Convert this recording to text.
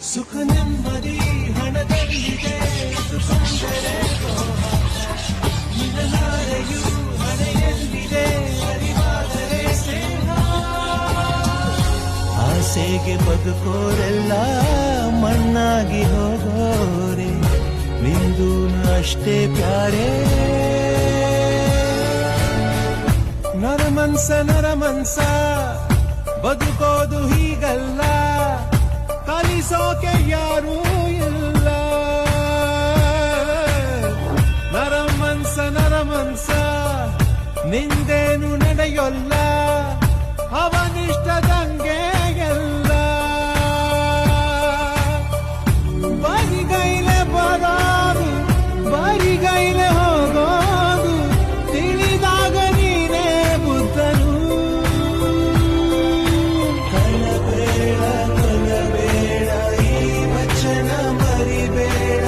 ಸುಖ ನೆಮ್ಮದಿ ಹಣದಲ್ಲಿದೆ ಸುಖಂದರೆ ನಿನಹಾರೆಯು ಹಣೆಯಲ್ಲಿದೆ ಅರಿವಾದರೆ ಸ್ನೇಹ ಆಸೆಗೆ ಬದುಕೋರೆಲ್ಲ ಮಣ್ಣಾಗಿ ಹೋಗೋರೆ ನಿಂದೂನು ಅಷ್ಟೇ ಪ್ಯಾರೇ ನರಮನ್ಸ ಬದುಕೋದು ಹೀಗಲ್ಲ ಕಲಿಸೋಕೆ ಯಾರೂ ಇಲ್ಲ ನರಮನ್ಸ ನಿಂದೇನು ನಡೆಯೊಲ್ಲ ಅವನಿಷ್ಟದಂಗೆ ಎಲ್ಲ ಬರಿಗೈಲೆ ಬರೋದು ಬರಿಗೈಲೆ ಹೋಗೋದು ತಿಳಿದಾಗ ನೀನೇ ಬುದ್ಧನು ಕಳಬೇಡ ಈ ವಚನ ಮರಿಬೇಡ